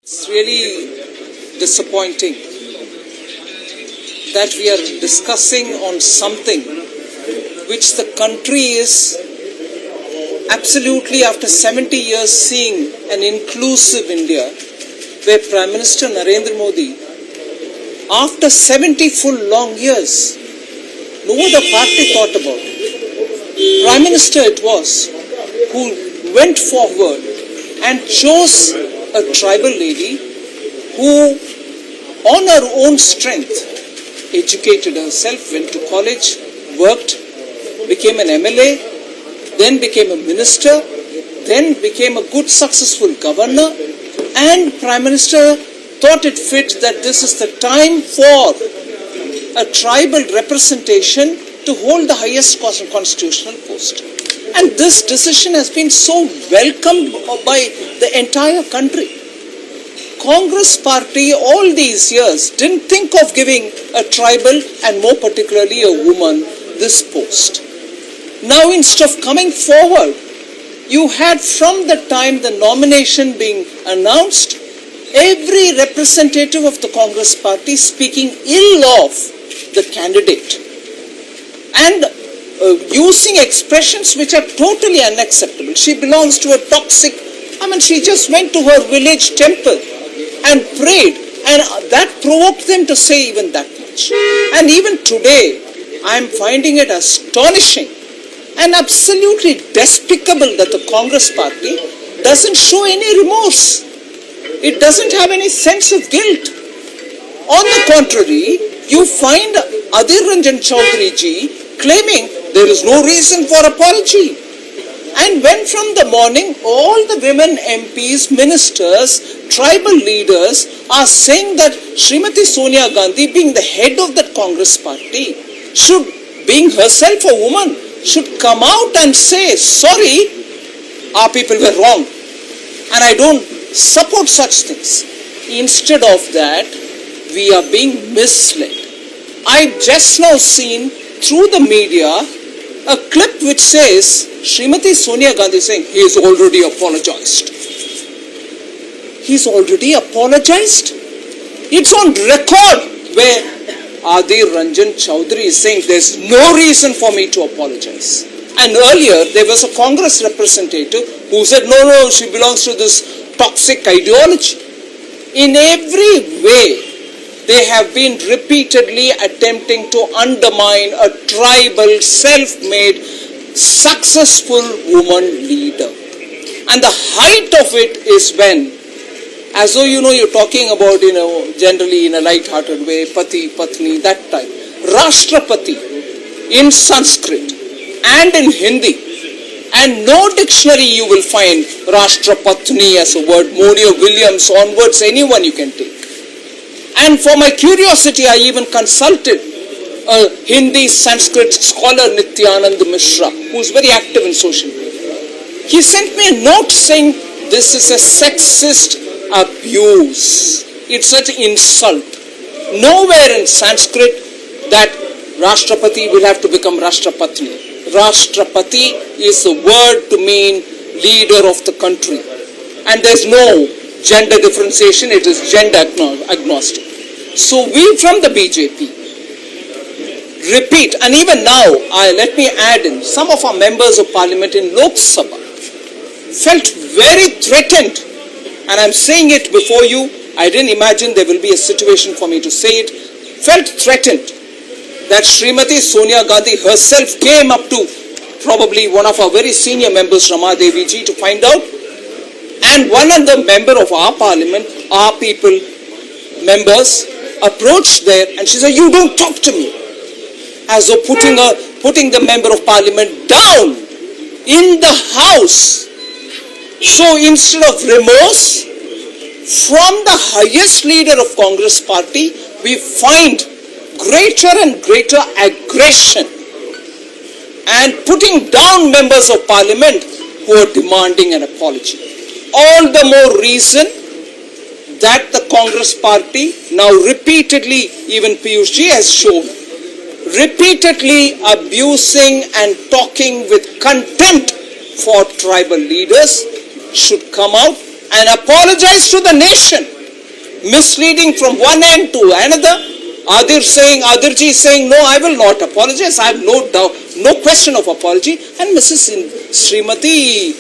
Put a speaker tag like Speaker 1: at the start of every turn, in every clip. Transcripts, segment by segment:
Speaker 1: It's really disappointing that we are discussing on something which the country is absolutely, after 70 years, seeing an inclusive India, where Prime Minister Narendra Modi, after 70 full long years, no other party thought about it. Prime Minister it was who went forward and chose a tribal lady who, on her own strength, educated herself, went to college, worked, became an MLA, then became a minister, then became a good successful governor, and Prime Minister thought it fit that this is the time for a tribal representation to hold the highest constitutional post. And this decision has been so welcomed by the entire country. Congress party all these years didn't think of giving a tribal and more particularly a woman this post. Now instead of coming forward, you had from the time the nomination being announced, every representative of the Congress party speaking ill of the candidate and using expressions which are totally unacceptable. She belongs to a toxic, she just went to her village temple and prayed, and that provoked them to say even that much. And even today, I am finding it astonishing and absolutely despicable that the Congress party doesn't show any remorse. It doesn't have any sense of guilt. On the contrary, you find Adhir ji claiming there is no reason for apology. And when from the morning all the women MPs, ministers, tribal leaders are saying that Srimati Sonia Gandhi, being the head of that Congress party, should, being herself a woman, should come out and say, sorry, our people were wrong. And I don't support such things. Instead of that, we are being misled. I just now seen through the media a clip which says Srimati Sonia Gandhi saying he has already apologized. He's already apologized? It's on record where Adhir Chaudhary is saying there's no reason for me to apologize. And earlier there was a Congress representative who said no, she belongs to this toxic ideology. In every way, they have been repeatedly attempting to undermine a tribal, self-made, successful woman leader. And the height of it is when, as though you're talking about, generally in a light-hearted way, Pati, Patni, that type. Rashtrapatni in Sanskrit and in Hindi. And no dictionary you will find Rashtrapatni as a word. Monia Williams onwards, anyone you can take. And for my curiosity, I even consulted a Hindi Sanskrit scholar, Nityanand Mishra, who is very active in social media. He sent me a note saying this is a sexist abuse. It's such an insult. Nowhere in Sanskrit that Rashtrapati will have to become Rashtrapatni. Rashtrapati is a word to mean leader of the country. And there's no gender differentiation, it is gender agnostic. So we from the BJP repeat, and even now, let me add in, some of our members of parliament in Lok Sabha felt very threatened, and I'm saying it before you, I didn't imagine there will be a situation for me to say it, felt threatened that Srimati Sonia Gandhi herself came up to probably one of our very senior members, Rama Devi ji, to find out. And one other member of our parliament, our people, members, approached there and she said, you don't talk to me. As though putting the member of parliament down in the house. So instead of remorse, from the highest leader of Congress party, we find greater and greater aggression and putting down members of parliament who are demanding an apology. All the more reason that the Congress party now repeatedly, even Piyush ji has shown, repeatedly abusing and talking with contempt for tribal leaders should come out and apologize to the nation misleading from one end to another. Adhir ji saying, no, I will not apologize. I have no doubt, no question of apology. And Mrs. Srimati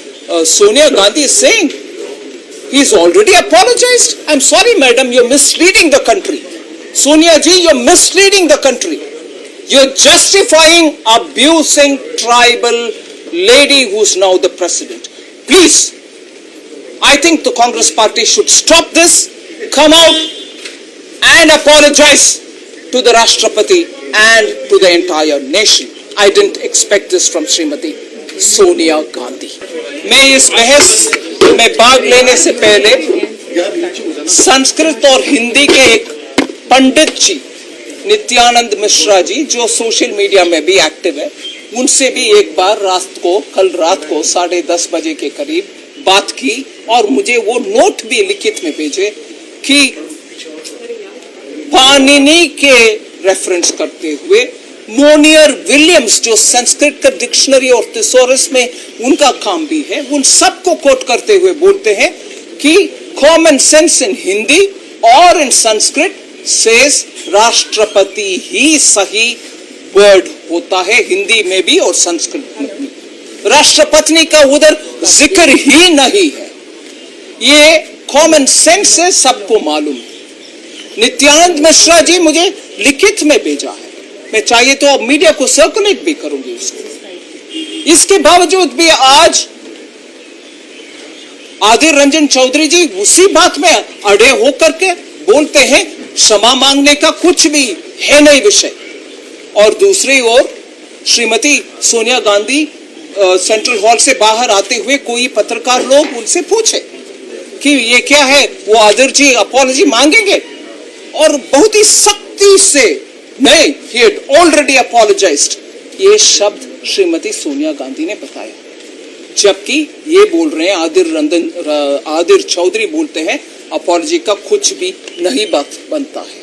Speaker 1: Sonia Gandhi is saying, he's already apologized. I'm sorry, madam, you're misleading the country. Sonia ji, you're misleading the country. You're justifying abusing tribal lady who's now the president. Please, I think the Congress party should stop this, come out and apologize to the Rashtrapati and to the entire nation. I didn't expect this from Srimati Sonia Gandhi. मैं इस बहस में भाग लेने से पहले संस्कृत और हिंदी के एक पंडित जी नित्यानंद मिश्रा जी जो सोशल मीडिया में भी एक्टिव है, उनसे भी एक बार कल रात को 10:30 बजे के करीब बात की और मुझे वो नोट भी लिखित में भेजे कि पाणिनि के रेफरेंस करते हुए मोनियर विलियम्स जो संस्कृत का डिक्शनरी और थिसॉरस में उनका काम भी है, उन सबको कोट करते हुए बोलते हैं कि कॉमन सेंस इन हिंदी और इन संस्कृत सेज राष्ट्रपति ही सही वर्ड होता है, हिंदी में भी और संस्कृत में भी। राष्ट्रपत्नी का उधर जिक्र ही नहीं है। ये कॉमन सेंस है, सबको मालूम है। नित्यानंद मिश्रा जी मुझे लिखित में भेजा है, मैं चाहिए तो अब मीडिया को सर्कुलेट भी करूंगी उसको। इसके बावजूद भी आज आदिर रंजन चौधरी जी उसी बात में अड़े होकर के बोलते हैं क्षमा मांगने का कुछ भी है नहीं विषय। और दूसरी ओर श्रीमती सोनिया गांधी सेंट्रल हॉल से बाहर आते हुए कोई पत्रकार लोग उनसे पूछे कि ये क्या है, वो आदिर जी अपॉलॉजी मांगेंगे और बहुत ही सख्ती से नहीं, he had already apologized, ये शब्द श्रीमती सोनिया गांधी ने बताया। जबकि ये बोल रहे हैं आदिर चौधरी बोलते हैं अपॉलॉजी का कुछ भी नहीं बात बनता है।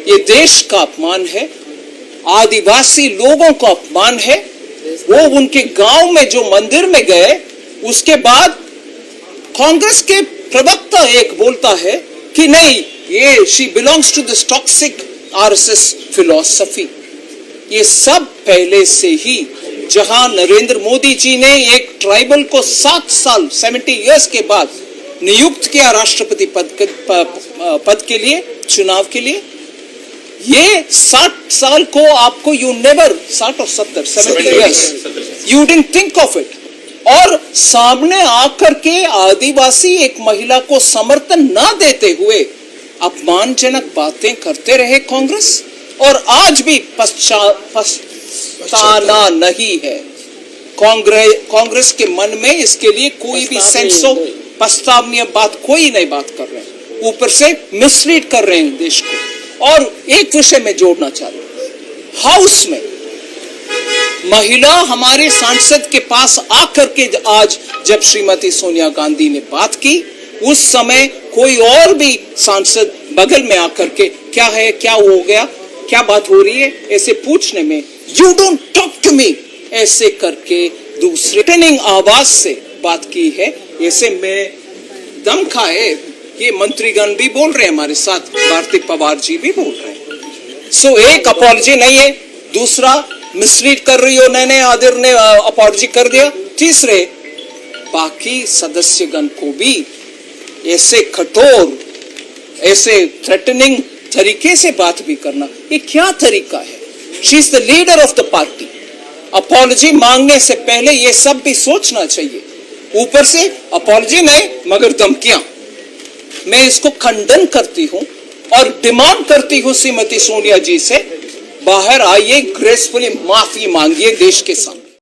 Speaker 1: ये देश का अपमान है, आदिवासी लोगों का अपमान है। वो उनके गांव में जो मंदिर में गए, उसके बाद कांग्रेस के प्रवक्ता एक बोलता है कि नहीं, ये she belongs to this toxic RSS philosophy. ये सब पहले से ही, जहां नरेंद्र मोदी जी ने एक ट्राइबल को 7 साल 70 इयर्स के बाद नियुक्त किया राष्ट्रपति पद के लिए, चुनाव के लिए, ये 60 साल को आपको यू नेवर 60 और 70 years you didn't think of it. और सामने आकर के आदिवासी एक महिला को समर्थन ना देते हुए अपमानजनक बातें करते रहे कांग्रेस, और आज भी पछताना नहीं है। कांग्रेस के मन में इसके लिए कोई भी सेंस ऑफ पछतावनीय बात कोई नहीं बात कर रहे हैं, ऊपर से मिसलीड कर रहे हैं देश को। और एक विषय में जोड़ना चाहता हूं, हाउस में महिला हमारे सांसद के पास आकर के आज जब श्रीमती सोनिया गांधी ने बात की, उस समय कोई और भी सांसद बगल में आकर के क्या है, क्या हो गया, क्या बात हो रही है, ऐसे पूछने में you don't talk to me ऐसे करके दूसरे ट्रेनिंग आवाज से बात की है। ऐसे में दम खाए, ये मंत्रीगण भी बोल रहे हैं, हमारे साथ भारती पवार जी भी बोल रहे हैं। सो एक अपॉलॉजी नहीं है, दूसरा मिसलीड कर रही हो, नए आदिर ने अपॉलॉजी कर दिया, तीसरे बाकी सदस्यगण को भी ऐसे कठोर, ऐसे थ्रेटनिंग तरीके से बात भी करना, ये क्या तरीका है? She is the leader of the party. Apology मांगने से पहले ये सब भी सोचना चाहिए। ऊपर से अपॉलॉजी नहीं मगर धमकियां। मैं इसको खंडन करती हूं और डिमांड करती हूं श्रीमती सोनिया जी से, बाहर आइए, ग्रेसफुली माफी मांगिए देश के सामने।